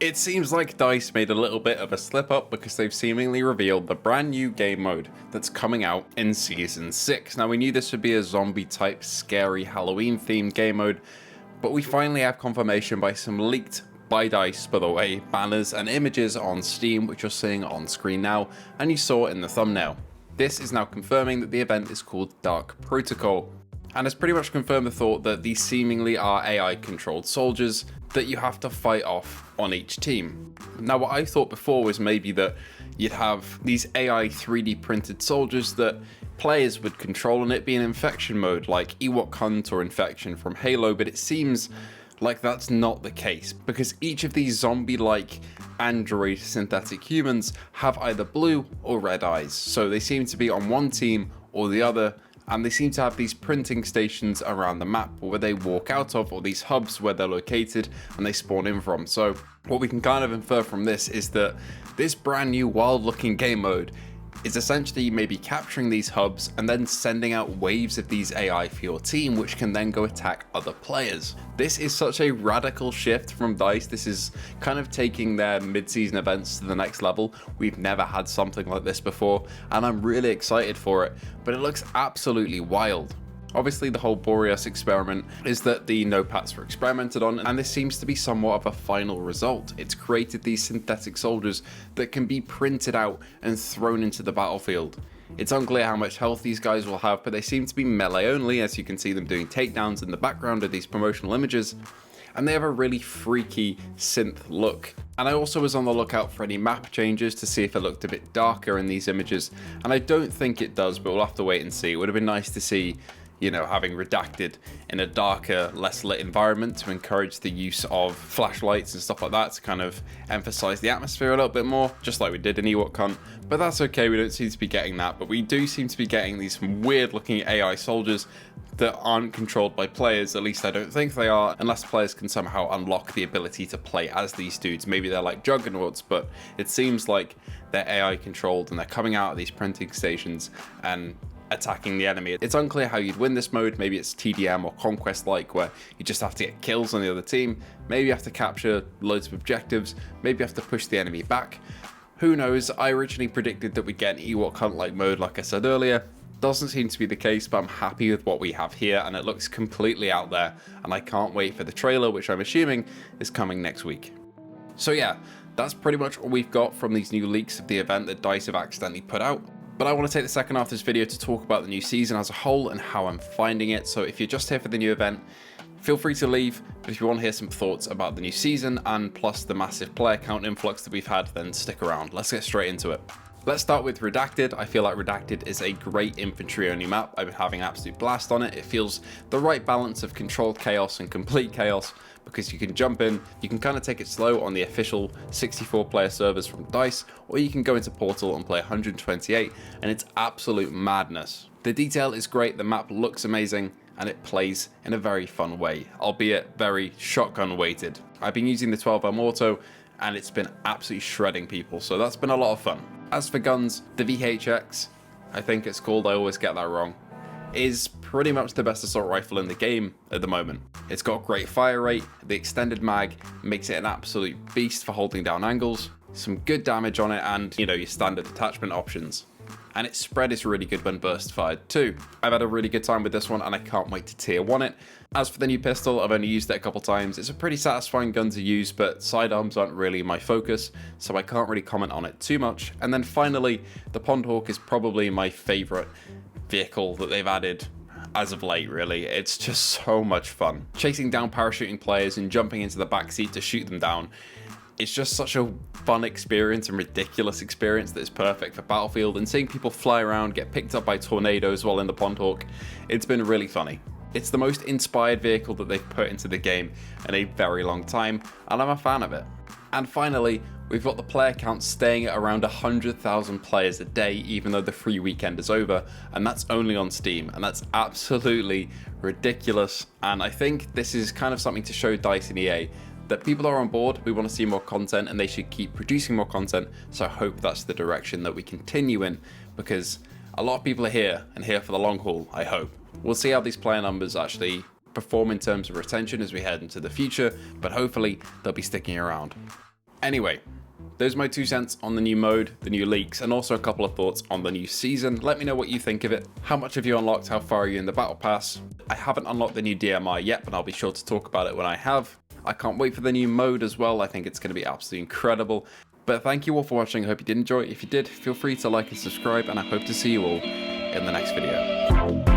It seems like DICE made a little bit of a slip up because they've seemingly revealed the brand new game mode that's coming out in Season 6. Now, we knew this would be a zombie type scary Halloween themed game mode, but we finally have confirmation by some leaked by DICE, by the way, banners and images on Steam, which you're seeing on screen now, and you saw in the thumbnail. This is now confirming that the event is called Dark Protocol, and has pretty much confirmed the thought that these seemingly are AI controlled soldiers that you have to fight off on each team. Now, what I thought before was maybe that you'd have these AI 3D printed soldiers that players would control and it be in infection mode like Ewok Hunt or Infection from Halo, but it seems like that's not the case because each of these zombie-like android synthetic humans have either blue or red eyes, so they seem to be on one team or the other, and they seem to have these printing stations around the map where they walk out of, or these hubs where they're located and they spawn in from. So what we can kind of infer from this is that this brand new wild looking game mode is essentially maybe capturing these hubs and then sending out waves of these AI for your team, which can then go attack other players. This is such a radical shift from DICE. This is kind of taking their mid-season events to the next level. We've never had something like this before, and I'm really excited for it, but it looks absolutely wild. Obviously, the whole Boreas experiment is that the no-pats were experimented on, and this seems to be somewhat of a final result. It's created these synthetic soldiers that can be printed out and thrown into the battlefield. It's unclear how much health these guys will have, but they seem to be melee only, as you can see them doing takedowns in the background of these promotional images, and they have a really freaky synth look. And I also was on the lookout for any map changes to see if it looked a bit darker in these images, and I don't think it does, but we'll have to wait and see. It would have been nice to see, you know, having Redacted in a darker, less lit environment to encourage the use of flashlights and stuff like that to kind of emphasize the atmosphere a little bit more, just like we did in Ewok Hunt. But that's okay, we don't seem to be getting that, but we do seem to be getting these weird looking AI soldiers that aren't controlled by players. At least I don't think they are, unless players can somehow unlock the ability to play as these dudes. Maybe they're like juggernauts, but it seems like they're AI controlled and they're coming out of these printing stations and attacking the enemy. It's unclear how you'd win this mode. Maybe it's TDM or Conquest like, where you just have to get kills on the other team. Maybe you have to capture loads of objectives. Maybe you have to push the enemy back. Who knows? I originally predicted that we'd get an Ewok Hunt like mode, like I said earlier. Doesn't seem to be the case, but I'm happy with what we have here, and it looks completely out there, and I can't wait for the trailer, which I'm assuming is coming next week. So yeah, that's pretty much all we've got from these new leaks of the event that DICE have accidentally put out. But I want to take the second half of this video to talk about the new season as a whole and how I'm finding it. So if you're just here for the new event, feel free to leave. But if you want to hear some thoughts about the new season and plus the massive player count influx that we've had, then stick around. Let's get straight into it. Let's start with Redacted. I feel like Redacted is a great infantry only map. I've been having an absolute blast on it. It feels the right balance of controlled chaos and complete chaos, because you can jump in, you can kind of take it slow on the official 64 player servers from DICE, or you can go into Portal and play 128, and it's absolute madness. The detail is great, the map looks amazing, and it plays in a very fun way, albeit very shotgun weighted. I've been using the 12mm auto, and it's been absolutely shredding people, so that's been a lot of fun. As for guns, the VHX, I think it's called, I always get that wrong, is pretty much the best assault rifle in the game at the moment. It's got great fire rate, the extended mag makes it an absolute beast for holding down angles, some good damage on it, and, you know, your standard attachment options. And its spread is really good when burst fired too. I've had a really good time with this one and I can't wait to tier 1 it. As for the new pistol, I've only used it a couple times. It's a pretty satisfying gun to use, but sidearms aren't really my focus, so I can't really comment on it too much. And then finally, the Pondhawk is probably my favorite vehicle that they've added as of late, really. It's just so much fun. Chasing down parachuting players and jumping into the backseat to shoot them down. It's just such a fun experience and ridiculous experience that is perfect for Battlefield, and seeing people fly around, get picked up by tornadoes while in the Pondhawk, it's been really funny. It's the most inspired vehicle that they've put into the game in a very long time, and I'm a fan of it. And finally, we've got the player count staying at around 100,000 players a day, even though the free weekend is over, and that's only on Steam, and that's absolutely ridiculous. And I think this is kind of something to show DICE and EA that people are on board, we want to see more content, and they should keep producing more content, so I hope that's the direction that we continue in, because a lot of people are here, and here for the long haul, I hope. We'll see how these player numbers actually perform in terms of retention as we head into the future, but hopefully they'll be sticking around. Anyway, those are my 2 cents on the new mode, the new leaks, and also a couple of thoughts on the new season. Let me know what you think of it. How much have you unlocked? How far are you in the battle pass? I haven't unlocked the new DMI yet, but I'll be sure to talk about it when I have. I can't wait for the new mode as well. I think it's going to be absolutely incredible. But thank you all for watching. I hope you did enjoy. If you did, feel free to like and subscribe, and I hope to see you all in the next video.